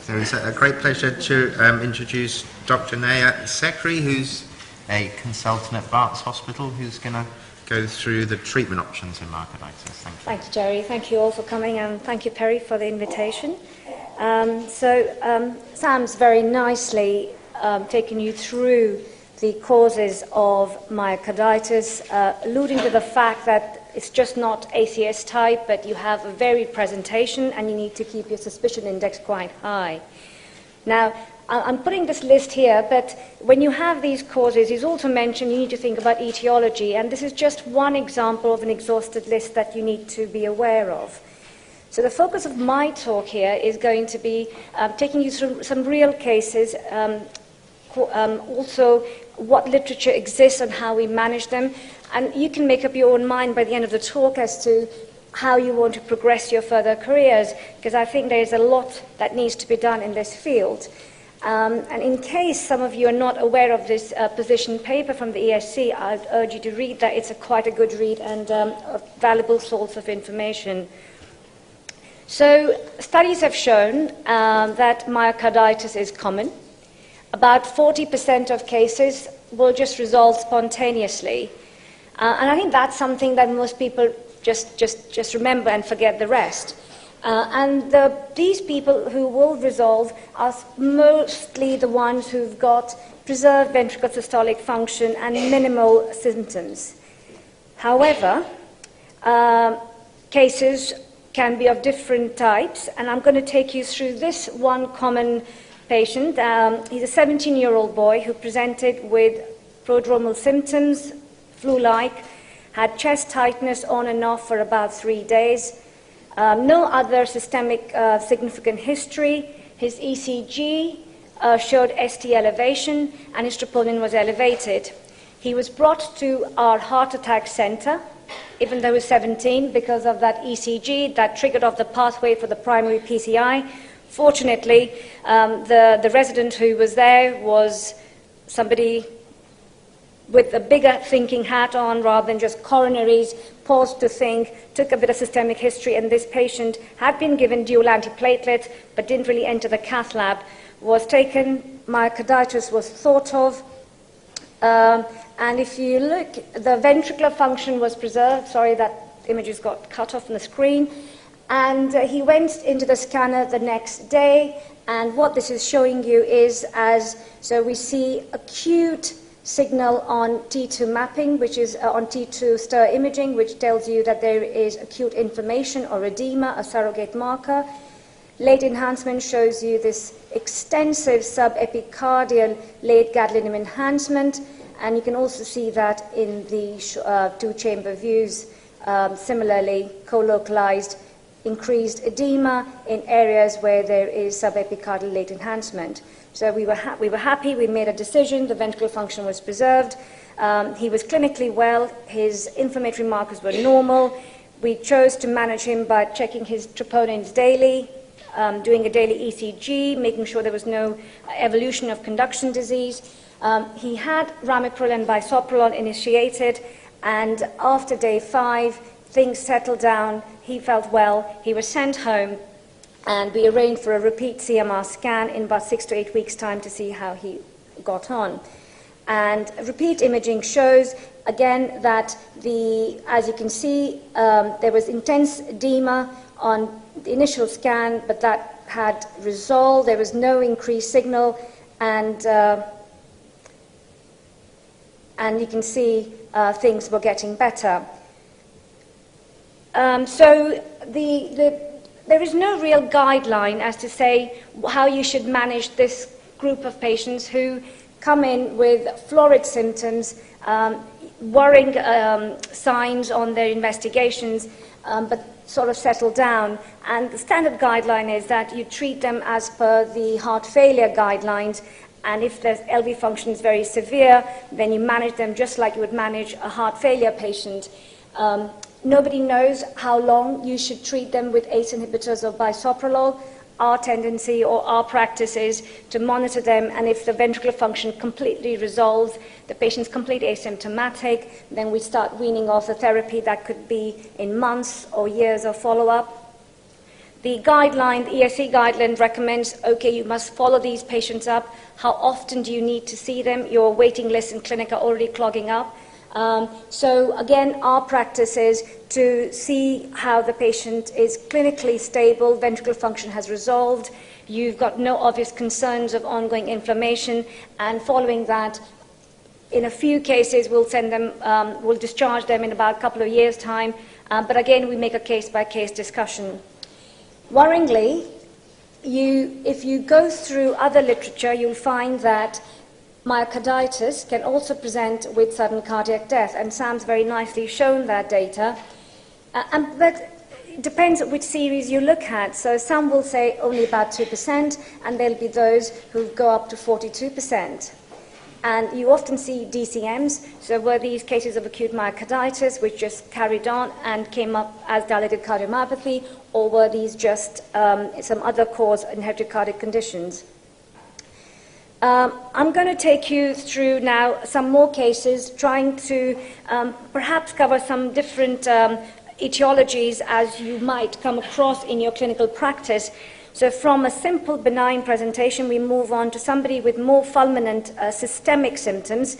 So it's a great pleasure to introduce Dr. Neha Sekhri, who's a consultant at Barts Hospital, who's going to go through the treatment options in myocarditis. Thank you. Thank you, Jerry. Thank you all for coming, and thank you, Perry, for the invitation. Sam's very nicely taken you through the causes of myocarditis, alluding to the fact that it's just not ACS type, but you have a varied presentation and you need to keep your suspicion index quite high. Now, I'm putting this list here, but when you have these causes, he's also mentioned you need to think about etiology, and this is just one example of an exhaustive list that you need to be aware of. So the focus of my talk here is going to be taking you through some real cases, also what literature exists and how we manage them. And you can make up your own mind by the end of the talk as to how you want to progress your further careers, because I think there's a lot that needs to be done in this field. And in case some of you are not aware of this position paper from the ESC, I'd urge you to read that. It's quite a good read and a valuable source of information. So studies have shown that myocarditis is common. About 40% of cases will just resolve spontaneously. And I think that's something that most people just remember and forget the rest. These people who will resolve are mostly the ones who've got preserved ventricular systolic function and minimal symptoms. However, cases can be of different types, and I'm going to take you through this one common patient. He's a 17-year-old boy who presented with prodromal symptoms, flu-like, had chest tightness on and off for about 3 days, no other systemic significant history. His ECG showed ST elevation, and his troponin was elevated. He was brought to our heart attack center, even though he was 17, because of that ECG that triggered off the pathway for the primary PCI. Fortunately, the resident who was there was somebody with a bigger thinking hat on rather than just coronaries, paused to think, took a bit of systemic history, and this patient had been given dual antiplatelet but didn't really enter the cath lab, was taken, myocarditis was thought of, and if you look, the ventricular function was preserved. Sorry, that image has got cut off on the screen. And he went into the scanner the next day, and what this is showing you is so we see acute signal on T2 mapping, which is on T2 stir imaging, which tells you that there is acute inflammation or edema, a surrogate marker. Late enhancement shows you this extensive subepicardial late gadolinium enhancement, and you can also see that in the two-chamber views, similarly co-localized increased edema in areas where there is subepicardial late enhancement. So we were happy, we made a decision, the ventricular function was preserved, he was clinically well, his inflammatory markers were normal. We chose to manage him by checking his troponins daily, doing a daily ECG, making sure there was no evolution of conduction disease. He had ramipril and bisoprolol initiated, and after day 5, things settled down, he felt well, he was sent home, and we arranged for a repeat CMR scan in about 6 to 8 weeks' time to see how he got on. And repeat imaging shows, again, that as you can see, there was intense edema on the initial scan, but that had resolved. There was no increased signal, and you can see things were getting better. There is no real guideline as to say how you should manage this group of patients who come in with florid symptoms, worrying signs on their investigations, but sort of settle down. And the standard guideline is that you treat them as per the heart failure guidelines, and if their LV function is very severe, then you manage them just like you would manage a heart failure patient. Nobody knows how long you should treat them with ACE inhibitors or bisoprolol. Our tendency or our practice is to monitor them, and if the ventricular function completely resolves, the patient's completely asymptomatic, then we start weaning off the therapy. That could be in months or years of follow-up. The guideline, the ESC guideline recommends, okay, you must follow these patients up. How often do you need to see them? Your waiting lists in clinic are already clogging up. So again, our practice is to see how the patient is clinically stable, ventricular function has resolved, you've got no obvious concerns of ongoing inflammation, and following that, in a few cases, we'll send them, we'll discharge them in about a couple of years' time, but again, we make a case-by-case discussion. Worryingly, if you go through other literature, you'll find that myocarditis can also present with sudden cardiac death, and Sam's very nicely shown that data. But it depends on which series you look at. So some will say only about 2%, and there'll be those who go up to 42%. And you often see DCMs, so were these cases of acute myocarditis which just carried on and came up as dilated cardiomyopathy, or were these just some other cause inherited cardiac conditions? I'm going to take you through now some more cases, trying to perhaps cover some different etiologies as you might come across in your clinical practice. So from a simple benign presentation, we move on to somebody with more fulminant systemic symptoms.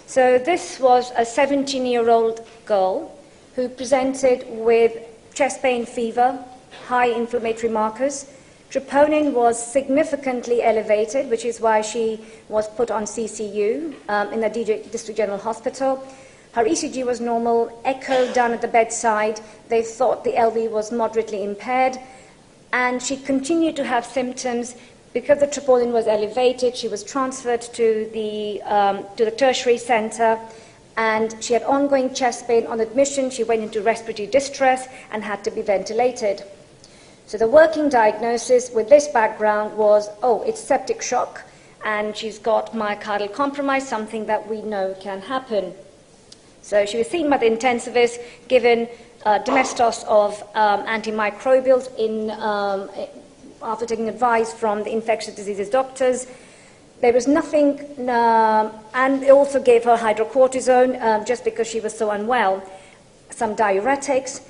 So this was a 17-year-old girl who presented with chest pain, fever, high inflammatory markers. Troponin was significantly elevated, which is why she was put on CCU in the District General Hospital. Her ECG was normal, echo done at the bedside. They thought the LV was moderately impaired, and she continued to have symptoms. Because the troponin was elevated, she was transferred to the tertiary center, and she had ongoing chest pain. On admission, she went into respiratory distress and had to be ventilated. So the working diagnosis with this background was, oh, it's septic shock, and she's got myocardial compromise, something that we know can happen. So she was seen by the intensivist, given domestos of antimicrobials after taking advice from the infectious diseases doctors. There was nothing, and they also gave her hydrocortisone just because she was so unwell, some diuretics.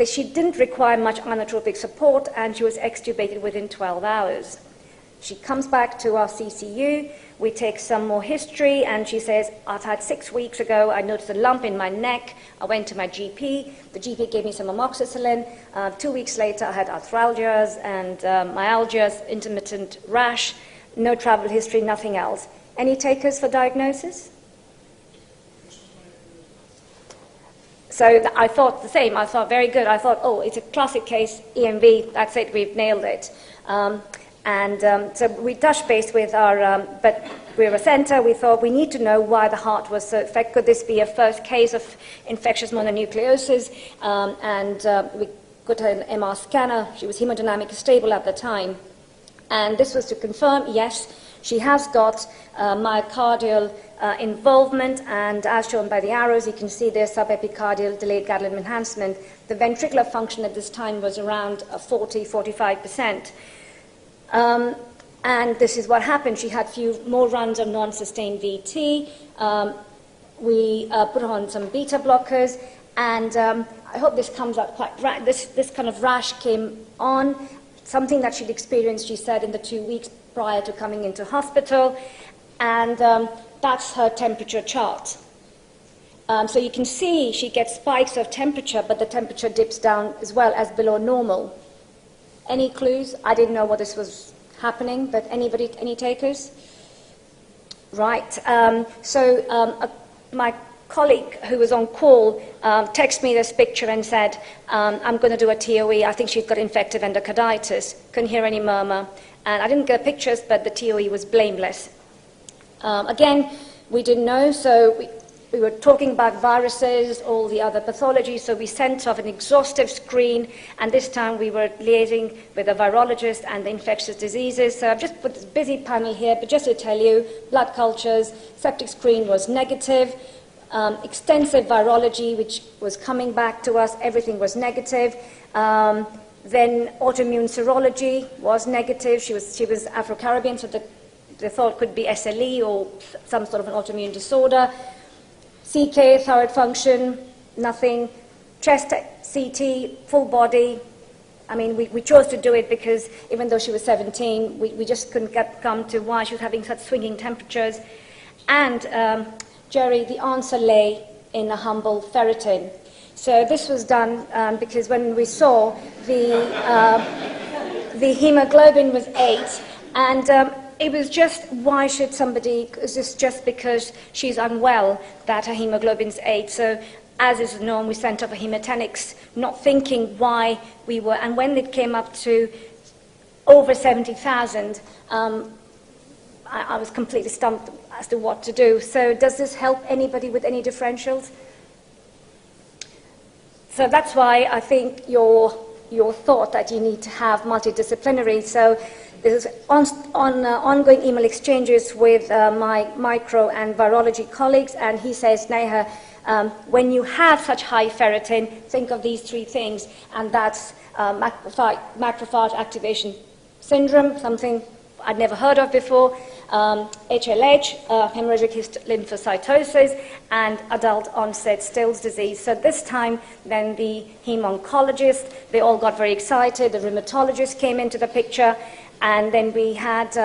She didn't require much inotropic support, and she was extubated within 12 hours. She comes back to our CCU. We take some more history, and she says, I've had 6 weeks ago, I noticed a lump in my neck. I went to my GP. The GP gave me some amoxicillin. 2 weeks later, I had arthralgias and myalgias, intermittent rash, no travel history, nothing else. Any takers for diagnosis? So I thought the same. I thought, very good. I thought, oh, it's a classic case, EMV, that's it, we've nailed it. So we touched base with our, but we're a centre, we thought we need to know why the heart was so affected. Could this be a first case of infectious mononucleosis? We got her an MR scanner. She was hemodynamically stable at the time. And this was to confirm, yes, she has got myocardial involvement, and as shown by the arrows, you can see there's subepicardial delayed gadolinium enhancement. The ventricular function at this time was around 40-45%. And this is what happened. She had a few more runs of non-sustained VT. We put her on some beta blockers, and I hope this comes out quite right. This kind of rash came on, something that she'd experienced, she said, in the 2 weeks prior to coming into hospital, and that's her temperature chart. So you can see she gets spikes of temperature, but the temperature dips down as well as below normal. Any clues? I didn't know what this was happening, but anybody, any takers? Right. My colleague who was on call texted me this picture and said, I'm going to do a TOE. I think she's got infective endocarditis. Couldn't hear any murmur. And I didn't get pictures, but the TOE was blameless. Again, we didn't know, so we were talking about viruses, all the other pathologies, so we sent off an exhaustive screen, and this time we were liaising with a virologist and the infectious diseases. So I've just put this busy panel here, but just to tell you, blood cultures, septic screen was negative, extensive virology, which was coming back to us, everything was negative. Then autoimmune serology was negative. She was Afro-Caribbean, so they thought it could be SLE or some sort of an autoimmune disorder. CK, thyroid function, nothing. Chest CT, full body, I mean, we chose to do it because even though she was 17, we just couldn't come to why she was having such swinging temperatures. And, Jerry, the answer lay in a humble ferritin. So this was done because when we saw the hemoglobin was 8, and it was just, why should somebody, is this just because she's unwell that her hemoglobin's 8? So as is known, we sent up a hematinics, not thinking why we were, and when it came up to over 70,000, I was completely stumped as to what to do. So does this help anybody with any differentials? So that's why I think your thought that you need to have multidisciplinary. So this is ongoing email exchanges with my micro and virology colleagues, and he says, Neha, when you have such high ferritin, think of these 3 things, and that's macrophage activation syndrome, something I'd never heard of before, HLH, hemorrhagic lymphocytosis, and adult onset Still's disease. So this time, then the hem-oncologist, they all got very excited, the rheumatologist came into the picture, and then we had,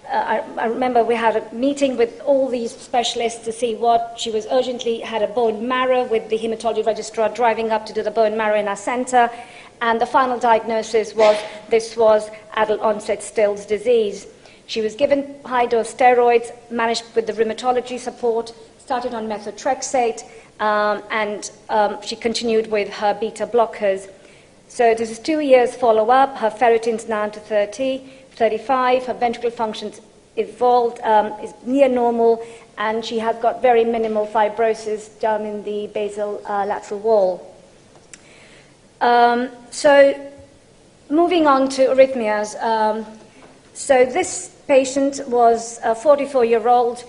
I remember we had a meeting with all these specialists to see what she was urgently, had a bone marrow with the hematology registrar driving up to do the bone marrow in our center, and the final diagnosis was this was adult onset Still's disease. She was given high-dose steroids, managed with the rheumatology support, started on methotrexate, and she continued with her beta blockers. So this is 2 years follow-up. Her ferritin's down to 30, 35. Her ventricular functions evolved, is near normal, and she has got very minimal fibrosis down in the basal lateral wall. So moving on to arrhythmias. So this patient was a 44-year-old,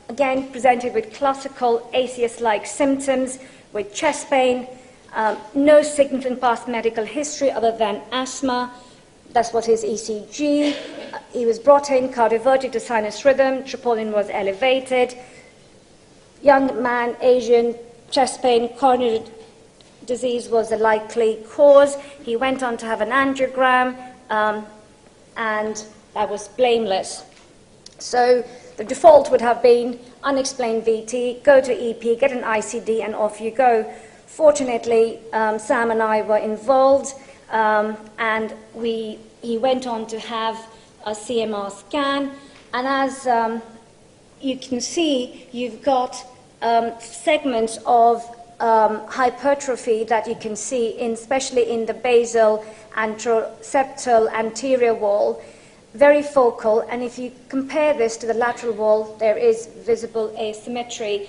again presented with classical ACS-like symptoms, with chest pain, no significant past medical history other than asthma. That was his ECG. He was brought in cardioverted to sinus rhythm. Troponin was elevated. Young man, Asian, chest pain, coronary disease was the likely cause. He went on to have an angiogram, and that was blameless. So the default would have been unexplained VT, go to EP, get an ICD, and off you go. Fortunately, Sam and I were involved, and he went on to have a CMR scan, and as you can see, you've got segments of hypertrophy that you can see, especially in the basal anteroseptal anterior wall, very focal, and if you compare this to the lateral wall, there is visible asymmetry.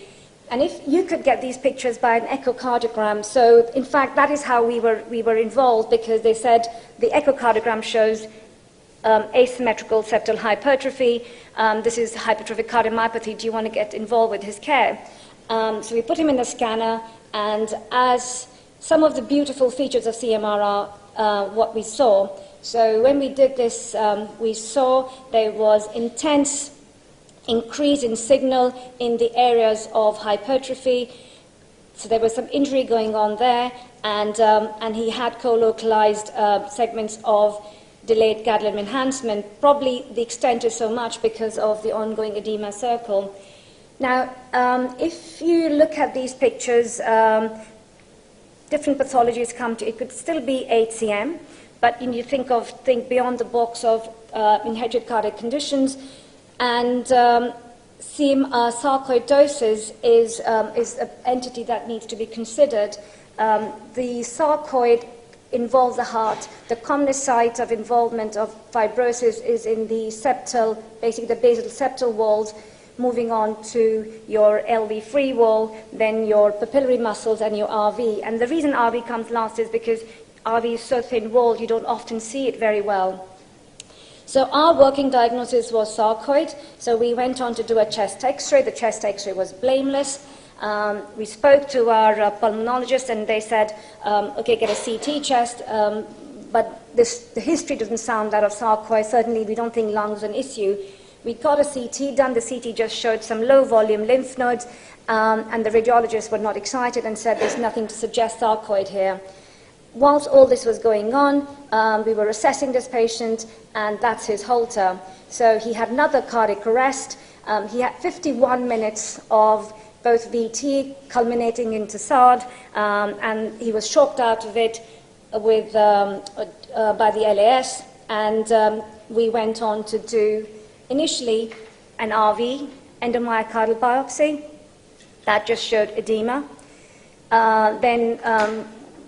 And if you could get these pictures by an echocardiogram, so in fact that is how we were involved, because they said the echocardiogram shows asymmetrical septal hypertrophy. This is hypertrophic cardiomyopathy. Do you want to get involved with his care? So we put him in the scanner, and as some of the beautiful features of CMR are what we saw. So when we did this, we saw there was intense increase in signal in the areas of hypertrophy. So there was some injury going on there, and he had co-localized segments of delayed gadolinium enhancement. Probably the extent is so much because of the ongoing edema circle. Now, if you look at these pictures, different pathologies come to, it could still be HCM, but you think beyond the box of inherited cardiac conditions, and sarcoidosis is an entity that needs to be considered. The sarcoid involves the heart. The commonest site of involvement of fibrosis is in the septal, basically the basal septal walls, moving on to your LV free wall, then your papillary muscles and your RV. And the reason RV comes last is because RV is so thin-walled, you don't often see it very well. So our working diagnosis was sarcoid. So we went on to do a chest X-ray. The chest X-ray was blameless. We spoke to our pulmonologist, and they said, okay, get a CT chest, but the history doesn't sound that of sarcoid. Certainly, we don't think lungs an issue. We got a CT done. The CT just showed some low-volume lymph nodes, and the radiologists were not excited and said there's nothing to suggest sarcoid here. whilst all this was going on, we were assessing this patient, and that's his Holter. So he had another cardiac arrest. He had 51 minutes of both VT culminating into SARD, and he was shocked out of it with, by the LAS, and we went on to do initially an RV, endomyocardial biopsy, that just showed edema. Then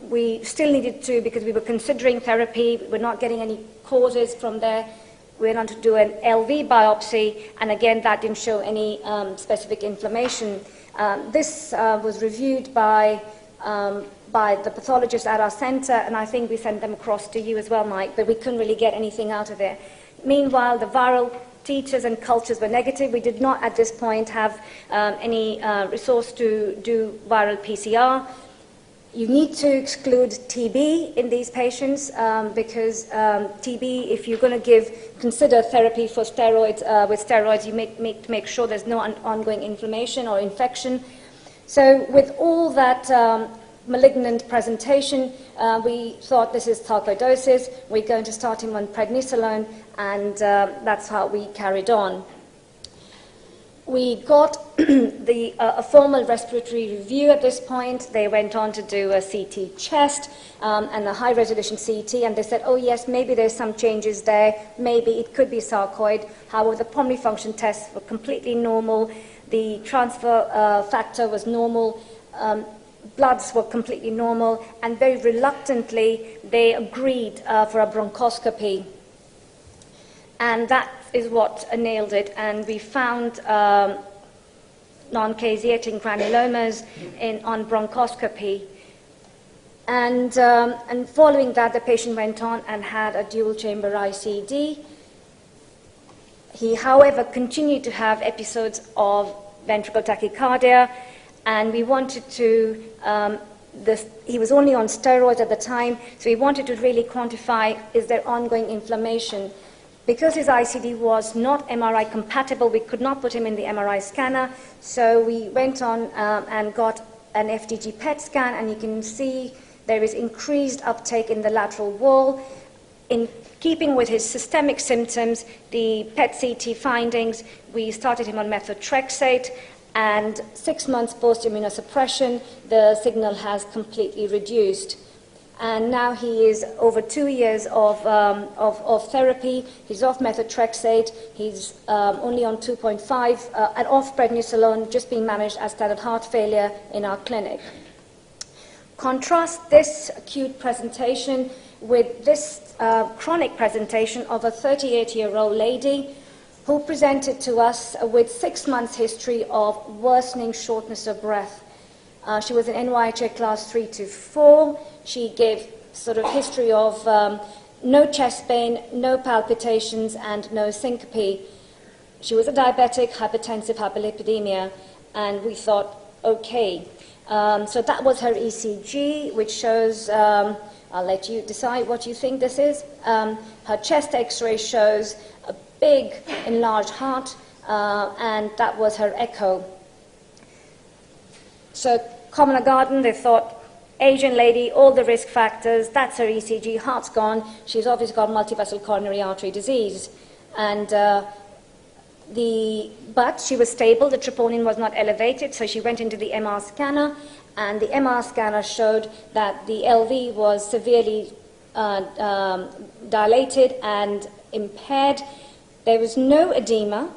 we still needed to, because we were considering therapy, we were not getting any causes from there, we went on to do an LV biopsy, and again, that didn't show any specific inflammation. This was reviewed by the pathologist at our center, and I think we sent them across to you as well, Mike, but we couldn't really get anything out of it. Meanwhile, the viral titers and cultures were negative. We did not at this point have any resource to do viral PCR. You need to exclude TB in these patients because TB, if you're going to consider therapy for steroids, with steroids, you make sure there's no ongoing inflammation or infection. So with all that malignant presentation, we thought this is sarcoidosis. We're going to start him on prednisolone, and that's how we carried on. We got a formal respiratory review at this point. They went on to do a CT chest and a high-resolution CT, and they said, oh, yes, maybe there's some changes there. Maybe it could be sarcoid. However, the pulmonary function tests were completely normal. The transfer factor was normal. Bloods were completely normal, and very reluctantly, they agreed for a bronchoscopy. And that is what nailed it, and we found non-caseating granulomas on bronchoscopy. And following that, the patient went on and had a dual-chamber ICD. He, however, continued to have episodes of ventricular tachycardia, and we wanted to, he was only on steroids at the time, so we wanted to really quantify, is there ongoing inflammation? Because his ICD was not MRI compatible, we could not put him in the MRI scanner, so we went on and got an FDG PET scan, and you can see there is increased uptake in the lateral wall. In keeping with his systemic symptoms, the PET-CT findings, we started him on methotrexate, and 6 months post-immunosuppression, the signal has completely reduced. And now he is over 2 years of therapy. He's off methotrexate. He's only on 2.5 and off prednisolone, just being managed as standard heart failure in our clinic. Contrast this acute presentation with this chronic presentation of a 38-year-old lady who presented to us with 6 months history of worsening shortness of breath. She was in NYHA class 3 to 4. She gave sort of history of no chest pain, no palpitations, and no syncope. She was a diabetic, hypertensive, hyperlipidemia, and we thought, okay. So that was her ECG, which shows, I'll let you decide what you think this is. Her chest X-ray shows a big enlarged heart, and that was her echo. So Commoner Garden, they thought, Asian lady, all the risk factors, that's her ECG, heart's gone, she's obviously got multivessel coronary artery disease. And but she was stable, the troponin was not elevated, so she went into the MR scanner, and the MR scanner showed that the LV was severely dilated and impaired. There was no edema,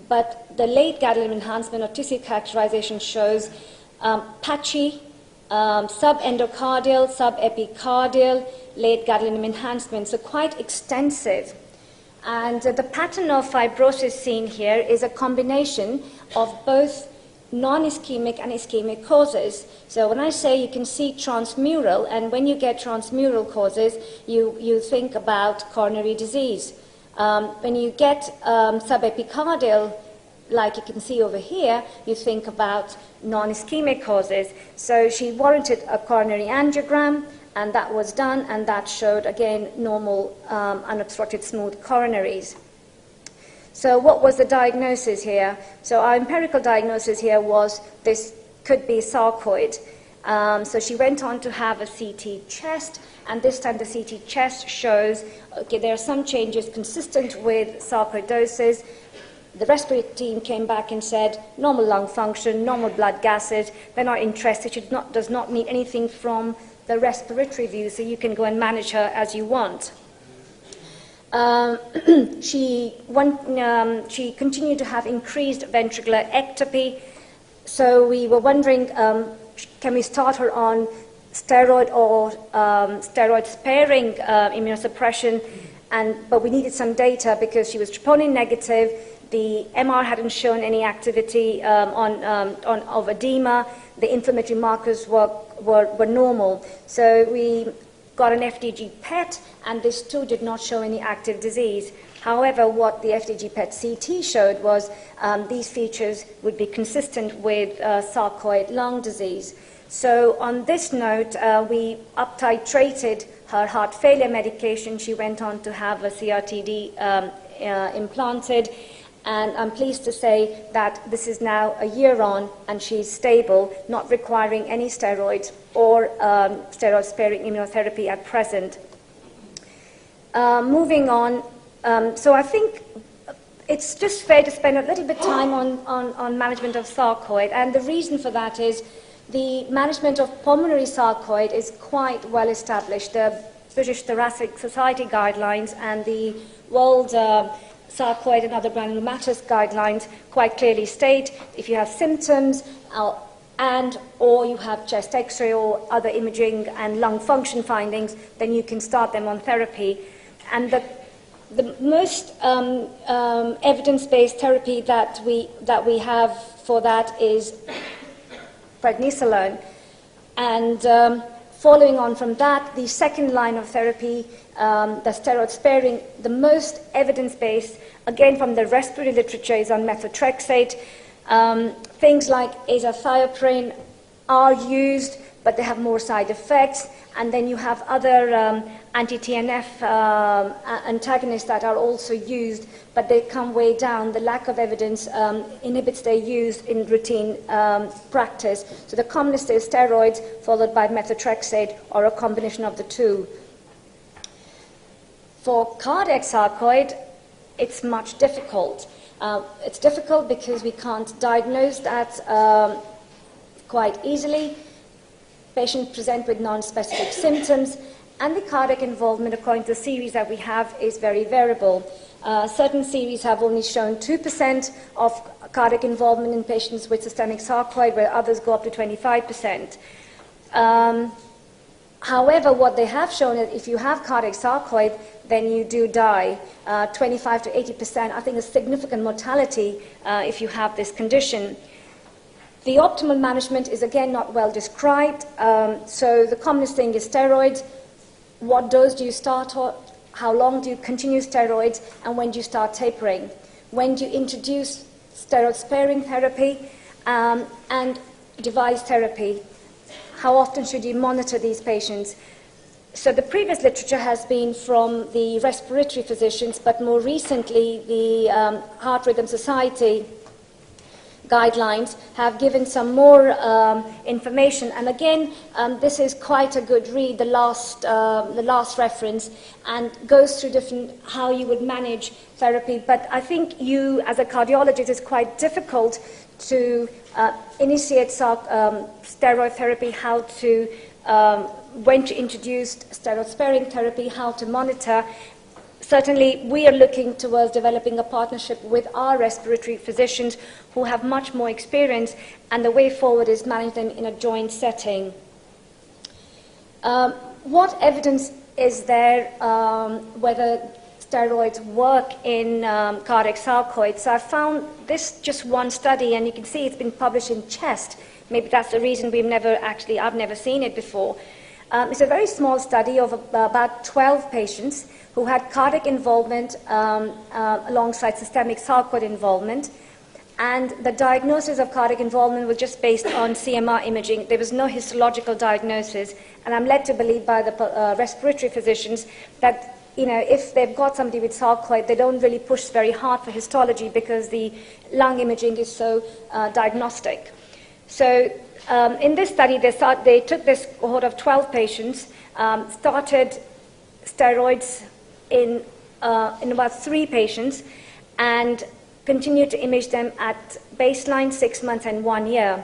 but the late gadolinium enhancement or tissue characterization shows patchy, subendocardial, subepicardial, late gadolinium enhancement, so quite extensive. And the pattern of fibrosis seen here is a combination of both non-ischemic and ischemic causes. So when I say you can see transmural, and when you get transmural causes, you think about coronary disease. When you get subepicardial, like you can see over here, you think about non-ischemic causes. So she warranted a coronary angiogram, and that was done, and that showed, again, normal unobstructed smooth coronaries. So what was the diagnosis here? So our empirical diagnosis here was this could be sarcoid. So she went on to have a CT chest, and this time the CT chest shows, okay, there are some changes consistent with sarcoidosis. The respiratory team came back and said, normal lung function, normal blood gases, they're not interested, she does not need anything from the respiratory view, so you can go and manage her as you want. She continued to have increased ventricular ectopy, so we were wondering, can we start her on steroid or steroid-sparing immunosuppression? But we needed some data because she was troponin negative. The MR hadn't shown any activity of edema. The inflammatory markers were normal. So we got an FDG PET, and this too did not show any active disease. However, what the FDG PET CT showed was these features would be consistent with sarcoid lung disease. So on this note, we up-titrated her heart failure medication. She went on to have a CRTD implanted, and I'm pleased to say that this is now a year on, and she's stable, not requiring any steroids or steroid-sparing immunotherapy at present. Moving on, so I think it's just fair to spend a little bit time on management of sarcoid, and the reason for that is the management of pulmonary sarcoid is quite well established. The British Thoracic Society guidelines and the World Sarcoid and Other Granulomatous guidelines quite clearly state if you have symptoms or you have chest X-ray or other imaging and lung function findings, then you can start them on therapy. And the most evidence-based therapy that we have for that is prednisolone. And following on from that, the second line of therapy, the steroid-sparing, the most evidence-based, again from the respiratory literature, is on methotrexate. Things like azathioprine are used, but they have more side effects. And then you have other anti-TNF antagonists that are also used, but they come way down. The lack of evidence inhibits their use in routine practice. So the commonest is steroids, followed by methotrexate, or a combination of the two. For cardiac sarcoid, it's much difficult. It's difficult because we can't diagnose that quite easily. Patients present with non-specific symptoms, and the cardiac involvement, according to the series that we have, is very variable. Certain series have only shown 2% of cardiac involvement in patients with systemic sarcoid, where others go up to 25%. However, what they have shown is if you have cardiac sarcoid, then you do die. 25 to 80%, I think, is significant mortality if you have this condition. The optimal management is, again, not well described. So the commonest thing is steroids. What dose do you start on? How long do you continue steroids? And when do you start tapering? When do you introduce steroid-sparing therapy and device therapy? How often should you monitor these patients? So the previous literature has been from the respiratory physicians, but more recently the Heart Rhythm Society guidelines have given some more information. And again, this is quite a good read, the last reference, and goes through different how you would manage therapy. But I think you, as a cardiologist, it's quite difficult to initiate steroid therapy, how to when to introduce steroid-sparing therapy, how to monitor. Certainly, we are looking towards developing a partnership with our respiratory physicians who have much more experience, and the way forward is manage them in a joint setting. What evidence is there whether steroids work in cardiac sarcoid? So I found this just one study, and you can see it's been published in Chest. Maybe that's the reason I've never seen it before. It's a very small study of about 12 patients who had cardiac involvement alongside systemic sarcoid involvement. And the diagnosis of cardiac involvement was just based on CMR imaging. There was no histological diagnosis. And I'm led to believe by the respiratory physicians that, if they've got somebody with sarcoid, they don't really push very hard for histology because the lung imaging is so diagnostic. So in this study, they took this cohort of 12 patients, started steroids in about 3 patients, and continued to image them at baseline, 6 months, and 1 year.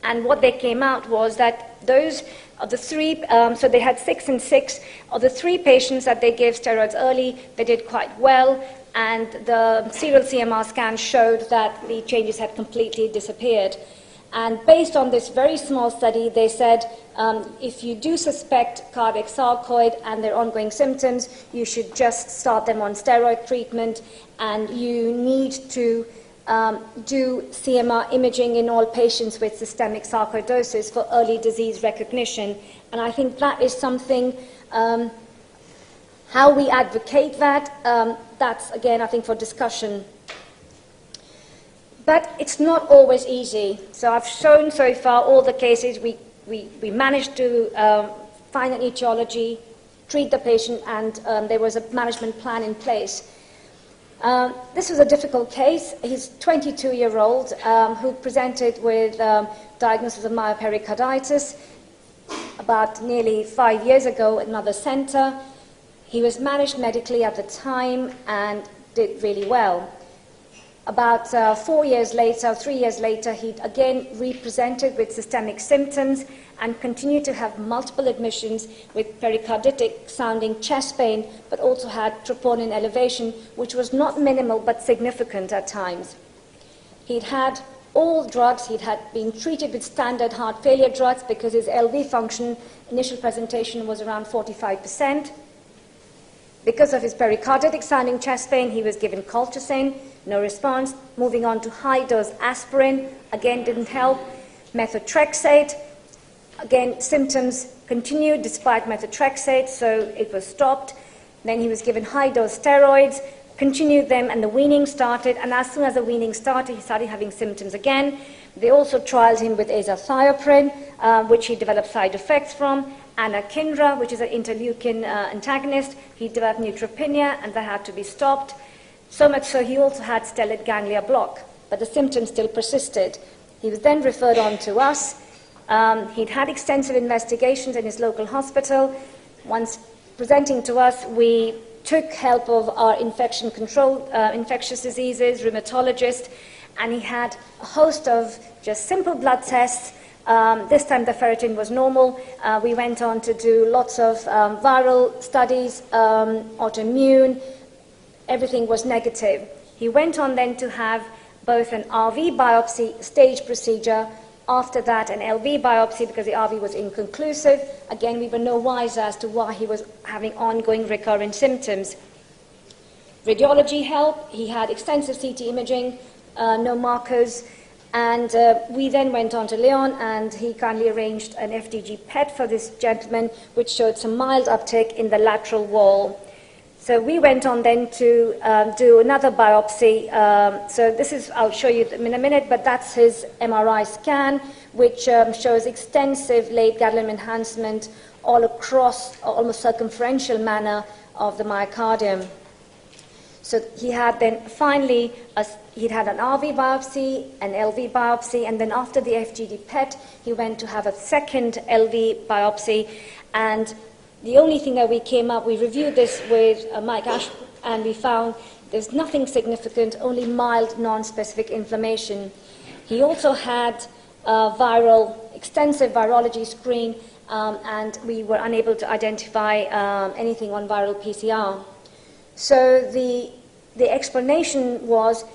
And what they came out was that those of the 3, so they had 6 and 6, of the 3 patients that they gave steroids early, they did quite well, and the serial CMR scan showed that the changes had completely disappeared. And based on this very small study, they said if you do suspect cardiac sarcoid and their ongoing symptoms, you should just start them on steroid treatment, and you need to do CMR imaging in all patients with systemic sarcoidosis for early disease recognition. And I think that is something, how we advocate that, that's, again, I think, for discussion. But it's not always easy. So I've shown so far all the cases we managed to find an etiology, treat the patient, and there was a management plan in place. This was a difficult case. He's a 22-year-old who presented with diagnosis of myopericarditis about nearly 5 years ago at another center. He was managed medically at the time and did really well. About 4 years later, 3 years later, he again represented with systemic symptoms and continued to have multiple admissions with pericarditic sounding chest pain, but also had troponin elevation, which was not minimal but significant at times. He'd had all drugs. He'd had been treated with standard heart failure drugs because his LV function, initial presentation, was around 45%. Because of his pericarditic sounding chest pain, he was given colchicine, no response. Moving on to high-dose aspirin, again didn't help. Methotrexate, again symptoms continued despite methotrexate, so it was stopped. Then he was given high-dose steroids, continued them, and the weaning started. And as soon as the weaning started, he started having symptoms again. They also trialed him with azathioprine, which he developed side effects from. Anakinra, which is an interleukin antagonist, he developed neutropenia, and that had to be stopped. So much so he also had stellate ganglia block, but the symptoms still persisted. He was then referred on to us. He'd had extensive investigations in his local hospital. Once presenting to us, we took help of our infection control, infectious diseases, rheumatologist, and he had a host of just simple blood tests. This time the ferritin was normal. We went on to do lots of viral studies, autoimmune. Everything was negative. He went on then to have both an RV biopsy stage procedure, after that an LV biopsy because the RV was inconclusive. Again, we were no wiser as to why he was having ongoing recurrent symptoms. Radiology helped. He had extensive CT imaging, no markers. And we then went on to Leon, and he kindly arranged an FDG PET for this gentleman, which showed some mild uptick in the lateral wall. So we went on then to do another biopsy. So this is, I'll show you in a minute, but that's his MRI scan, which shows extensive late gadolinium enhancement all across, almost circumferential manner of the myocardium. So he had then finally, he'd had an RV biopsy, an LV biopsy, and then after the FGD PET, he went to have a second LV biopsy. And the only thing that we came up, we reviewed this with Mike Ash, and we found there's nothing significant, only mild non-specific inflammation. He also had extensive virology screen, and we were unable to identify anything on viral PCR. So the explanation was,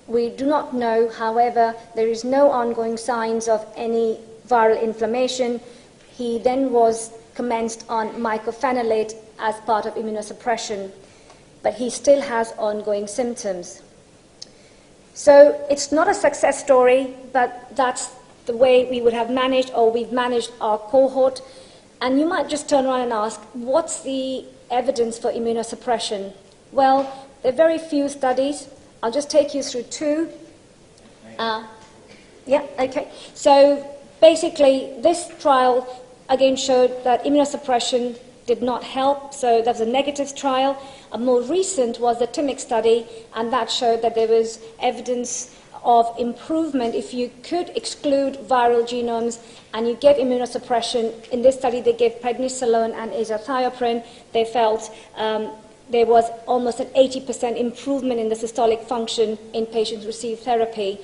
we do not know, however, there is no ongoing signs of any viral inflammation. He then was commenced on mycophenolate as part of immunosuppression, but he still has ongoing symptoms. So it's not a success story, but that's the way we would have managed, or we've managed our cohort. And you might just turn around and ask, what's the evidence for immunosuppression? Well, there are very few studies. I'll just take you through 2. So basically, this trial again showed that immunosuppression did not help, so that was a negative trial. A more recent was the TIMIC study, and that showed that there was evidence of improvement if you could exclude viral genomes and you get immunosuppression. In this study, they gave prednisolone and azathioprine. They felt there was almost an 80% improvement in the systolic function in patients who received therapy.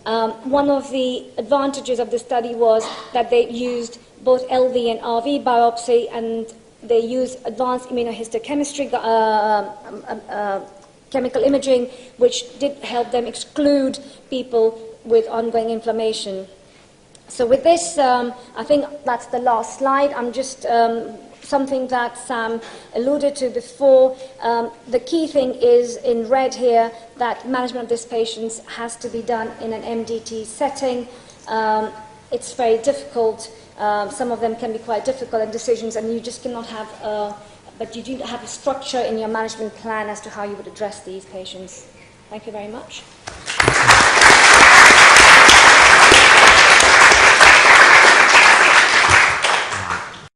One of the advantages of the study was that they used both LV and RV biopsy, and they used advanced immunohistochemistry, chemical imaging, which did help them exclude people with ongoing inflammation. So with this, I think that's the last slide. I'm just something that Sam alluded to before. The key thing is in red here that management of these patients has to be done in an MDT setting. It's very difficult. Some of them can be quite difficult in decisions, and you just cannot have but you do have a structure in your management plan as to how you would address these patients. Thank you very much.